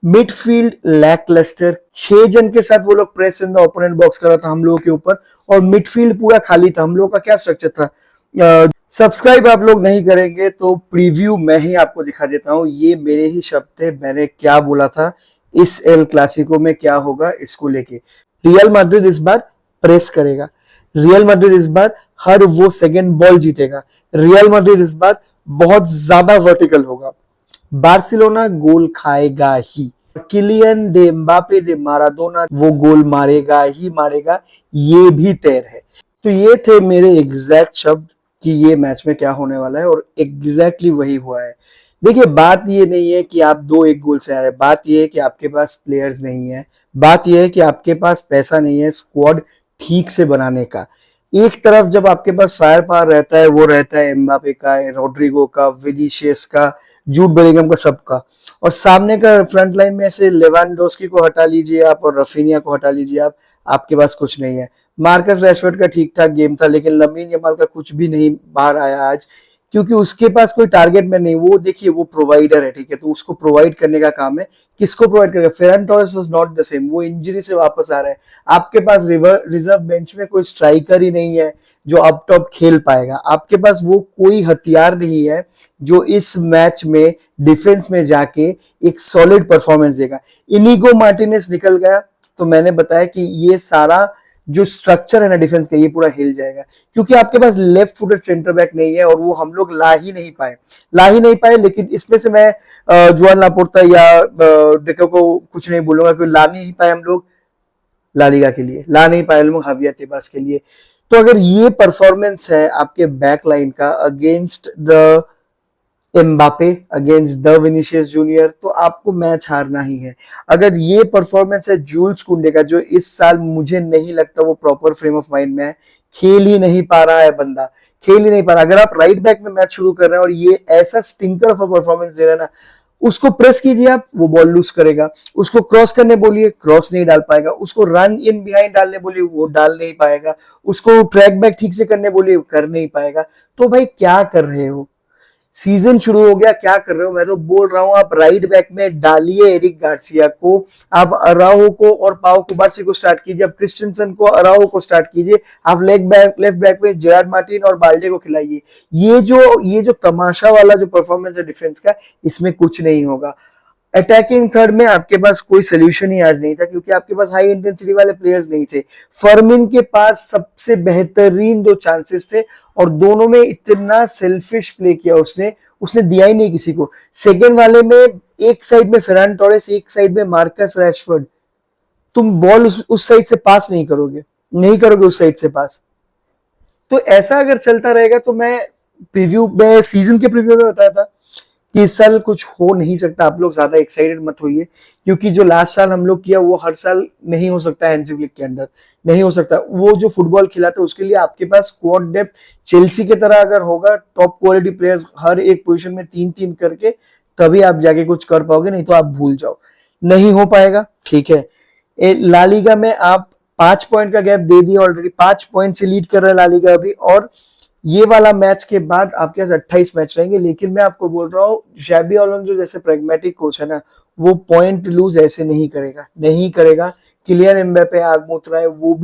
Midfield lacklustre, 6 जन के साथ वो लोग press in the opponent box कर रहा था हम लोगों के ऊपर, और मिडफील्ड पूरा खाली था। हम लोगों का क्या स्ट्रक्चर था, सब्सक्राइब आप लोग नहीं करेंगे तो प्रीव्यू मैं ही आपको दिखा देता हूँ। ये मेरे ही शब्द थे, मैंने क्या बोला था इस एल क्लासिको में क्या होगा इसको लेके। रियल मैड्रिड इस बार प्रेस करेगा, रियल मैड्रिड इस बार हर वो सेकंड बॉल जीतेगा, रियल मैड्रिड इस बार बहुत ज्यादा वर्टिकल होगा, बार्सिलोना गोल खाएगा ही, किलियन दे एम्बापे दे माराडोना वो गोल मारेगा ही मारेगा, ये भी तय है। तो ये थे मेरे एग्जैक्ट शब्द कि ये मैच में क्या होने वाला है, और एग्जैक्टली वही हुआ है। देखिए, बात ये नहीं है कि आप 2-1 गोल से आ रहे हैं, बात ये है कि आपके पास प्लेयर्स नहीं है, बात ये है कि आपके पास पैसा नहीं है स्क्वाड ठीक से बनाने का। एक तरफ जब आपके पास फायर पावर रहता है, वो रहता है एम्बापे का, रोड्रिगो का, विनीसियस का, जूड बेलिंगम का, सबका, और सामने का फ्रंट लाइन में ऐसे लेवांडोस्की को हटा लीजिए आप और रफीनिया को हटा लीजिए आप, आपके पास कुछ नहीं है। मार्कस रैशफोर्ड का ठीक ठाक गेम था, लेकिन लमीन यमाल का कुछ भी नहीं बाहर आया आज, क्योंकि उसके पास कोई टारगेट में नहीं। वो देखिए, वो प्रोवाइडर है, ठीक है, तो उसको प्रोवाइड करने का काम है। किसको प्रोवाइड करेगा? Ferran Torres was not the same, वो इंजरी से वापस आ रहा है। आपके पास रिजर्व बेंच में कोई स्ट्राइकर ही नहीं है जो अप टॉप खेल पाएगा। आपके पास वो कोई हथियार नहीं है जो इस मैच में डिफेंस में जाके एक सॉलिड परफॉर्मेंस देगा। इनिगो मार्टिनेज निकल गया तो मैंने बताया कि ये सारा जो स्ट्रक्चर है ना डिफेंस का, ये पूरा हिल जाएगा, क्योंकि आपके पास लेफ्ट फुटेड सेंटर बैक नहीं है, और वो हम लोग ला ही नहीं पाए। लेकिन इसमें से मैं जुआन लापोर्ता या डेको को कुछ नहीं बोलूंगा, क्योंकि ला नहीं पाए हम लोग ला लीगा के लिए, ला नहीं पाए हम लोग हावियर टेबास के लिए। तो अगर ये परफॉर्मेंस है आपके बैक लाइन का against the Mbappe, against the Vinicius junior, तो आपको मैच हारना ही है। अगर ये परफॉर्मेंस है जूल्स कुंडे का, जो इस साल मुझे नहीं लगता वो प्रॉपर फ्रेम ऑफ माइंड में है, खेल ही नहीं पा रहा है बंदा, खेल ही नहीं पा रहा। अगर आप राइट बैक में मैच शुरू कर रहे हैं और ये ऐसा स्टिंकर ऑफ परफॉर्मेंस दे रहे हैं ना, उसको प्रेस कीजिए आप, वो बॉल लूज करेगा। उसको क्रॉस करने बोलिए, क्रॉस नहीं डाल पाएगा। उसको रन इन बिहाइंड डालने बोलिए, वो डाल नहीं पाएगा। उसको ट्रैक बैक ठीक से करने बोलिए, कर नहीं पाएगा। तो भाई क्या कर रहे हो? सीजन शुरू हो गया, क्या कर रहे हो? मैं तो बोल रहा हूं आप राइट बैक में डालिए एरिक गार्सिया को, आप अराओ को और पाओ कुबार्सी को स्टार्ट कीजिए, आप क्रिस्टेंसन को, अराओ को स्टार्ट कीजिए, आप लेफ्ट बैक में जेरार्ड मार्टिन और बाल्डे को खिलाइए। ये जो तमाशा वाला जो परफॉर्मेंस है डिफेंस का, इसमें कुछ नहीं होगा। अटैकिंग थर्ड में आपके पास कोई सोल्यूशन ही आज नहीं था, क्योंकि आपके पास हाई इंटेंसिटी वाले प्लेयर्स नहीं थे। फर्मिन के पास सबसे बेहतरीन 2 चांसेस थे, और दोनों में इतना सेल्फिश प्ले किया उसने उसने दिया ही नहीं किसी को। सेकेंड वाले में एक साइड में फेरान टोरेस, एक साइड में मार्कस रैशफोर्ड, तुम बॉल उस साइड से पास नहीं करोगे उस साइड से पास। तो ऐसा अगर चलता रहेगा तो मैं सीजन के प्रीव्यू में बताया था कि इस साल कुछ हो नहीं सकता। आप लोग ज्यादा एक्साइटेड मत होइए, क्योंकि जो लास्ट साल हम लोग किया वो हर साल नहीं हो सकता है। हैंसी फ्लिक के अंडर नहीं हो सकता। वो जो फुटबॉल खिलाता है उसके लिए आपके पास स्क्वाड डेप्थ चेल्सी की तरह अगर होगा, टॉप क्वालिटी प्लेयर्स हर एक पोजीशन में 3-3 करके, तभी आप जाके कुछ कर पाओगे, नहीं तो आप भूल जाओ, नहीं हो पाएगा। ठीक है, ला लीगा में आप 5 पॉइंट का गैप दे दिए ऑलरेडी, 5 पॉइंट से लीड कर रहा है ला लीगा अभी, और ये वाला मैच के बाद आपके पास 28 मैच रहेंगे। लेकिन मैं आपको बोल रहा हूँ, शैबी अलोंसो जैसे प्रैग्मेटिक कोच है ना, वो पॉइंट लूज ऐसे नहीं करेगा। किलियन एम्बापे आग मूत रहा है, वो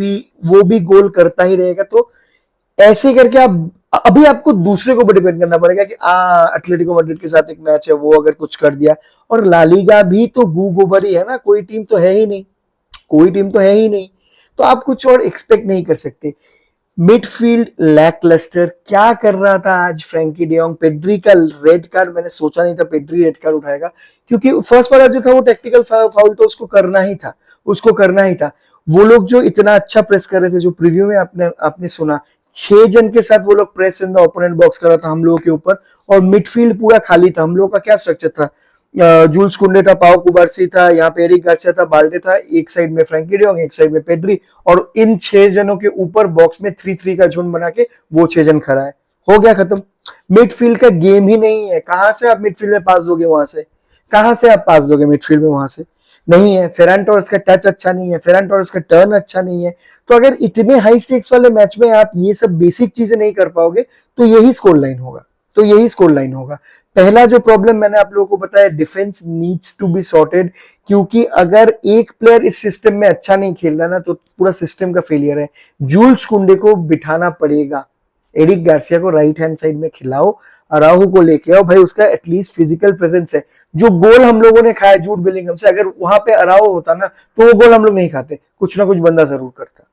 भी गोल करता ही रहेगा। तो ऐसे करके आप अभी आपको दूसरे को डिपेंड करना पड़ेगा कि एटलेटिको मैड्रिड के साथ एक मैच है, वो अगर कुछ कर दिया, और ला लीगा भी तो गोबर ही है ना, कोई टीम तो है ही नहीं, तो आप कुछ और एक्सपेक्ट नहीं कर सकते। मिडफील्ड लैकलस्टर, क्या कर रहा था आज फ्रैंकी डियोंग? पेड्री का रेड कार्ड, मैंने सोचा नहीं था पेड्री रेड कार्ड उठाएगा, क्योंकि फर्स्ट वाला जो था वो टेक्निकल फाउल, तो उसको करना ही था। वो लोग जो इतना अच्छा प्रेस कर रहे थे, जो प्रीव्यू में आपने सुना, 6 जन के साथ वो लोग press in the opponent box कर रहा था हम लोगों के ऊपर, और मिडफील्ड पूरा खाली था। हम लोग का क्या स्ट्रक्चर था? जूल्स कुंडे था, पाओ कुबार्सी था, यहाँ पे एरिक गार्सिया था, बाल्डे था, एक साइड में फ्रैंकी डियोंग, एक साइड में पेड्री, और इन 6 जनों के ऊपर बॉक्स में 3-3 का झुंड बना के वो 6 जन खड़ा है। हो गया खत्म। मिडफील्ड का गेम ही नहीं है। कहां से आप मिडफील्ड में पास दोगे? मिडफील्ड में वहां से नहीं है। फेरान टोरेस का टच अच्छा नहीं है, फेरान टोरेस का टर्न अच्छा नहीं है। तो अगर इतने हाई स्टेक्स वाले मैच में आप ये सब बेसिक चीजें नहीं कर पाओगे, तो यही स्कोर लाइन होगा। तो यही स्कोर लाइन होगा। पहला जो प्रॉब्लम मैंने आप लोगों को बताया, defence needs to be sorted, क्योंकि अगर एक प्लेयर इस सिस्टम में अच्छा नहीं खेल रहा ना तो पूरा सिस्टम का फेलियर है। जूल्स कुंडे को बिठाना पड़ेगा, एरिक गार्सिया को राइट हैंड साइड में खिलाओ, अराहू को लेके आओ भाई, उसका एटलीस्ट फिजिकल प्रेजेंस है। जो गोल हम लोगों ने खाया जूड बेलिंगम से, अगर वहां पे अराहू होता ना तो वो गोल हम लोग नहीं खाते, कुछ ना कुछ बंदा जरूर करता।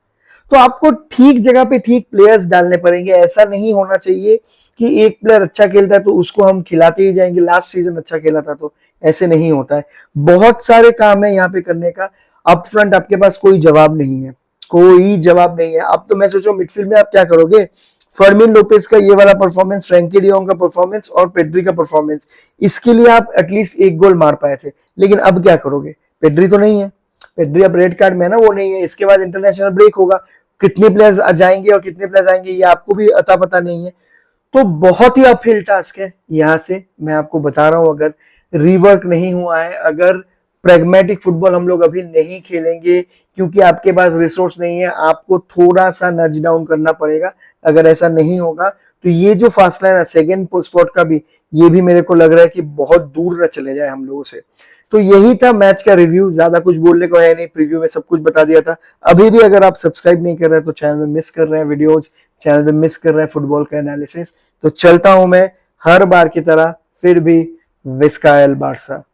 तो आपको ठीक जगह पे ठीक प्लेयर्स डालने पड़ेंगे। ऐसा नहीं होना चाहिए कि एक प्लेयर अच्छा खेलता है तो उसको हम खिलाते ही जाएंगे, लास्ट सीजन अच्छा खेला था तो, ऐसे नहीं होता है। बहुत सारे काम है यहाँ पे करने का। अप फ्रंट आपके पास कोई जवाब नहीं है, कोई जवाब नहीं है। अब तो मैं सोच रहा हूँ मिडफील्ड में आप क्या करोगे? फर्मिन लोपेस का ये वाला परफॉर्मेंस, फ्रैंकी डियोंग का परफॉर्मेंस और पेड्री का परफॉर्मेंस, इसके लिए आप एटलीस्ट एक गोल मार पाए थे, लेकिन अब क्या करोगे? पेड्री तो नहीं है, पेड्री अब रेड कार्ड में है ना, वो नहीं है। इसके बाद इंटरनेशनल ब्रेक होगा, कितने प्लेयर्स जाएंगे और कितने प्लेयर्स आएंगे ये आपको भी अता पता नहीं है। तो बहुत ही अपहिल टास्क है यहाँ से, मैं आपको बता रहा हूं। अगर रीवर्क नहीं हुआ है, अगर प्रैग्मेटिक फुटबॉल हम लोग अभी नहीं खेलेंगे क्योंकि आपके पास रिसोर्स नहीं है, आपको थोड़ा सा नज डाउन करना पड़ेगा। अगर ऐसा नहीं होगा तो ये जो फासला है ना सेकेंड स्पॉट का भी, ये भी मेरे को लग रहा है कि बहुत दूर न चले जाए हम लोगों से। तो यही था मैच का रिव्यू, ज्यादा कुछ बोलने को है नहीं, प्रीव्यू में सब कुछ बता दिया था। अभी भी अगर आप सब्सक्राइब नहीं कर रहे तो चैनल में मिस कर रहे हैं वीडियोस, चैनल में मिस कर रहे हैं फुटबॉल का एनालिसिस। तो चलता हूं मैं हर बार की तरह, फिर भी विस्का एल बारसा।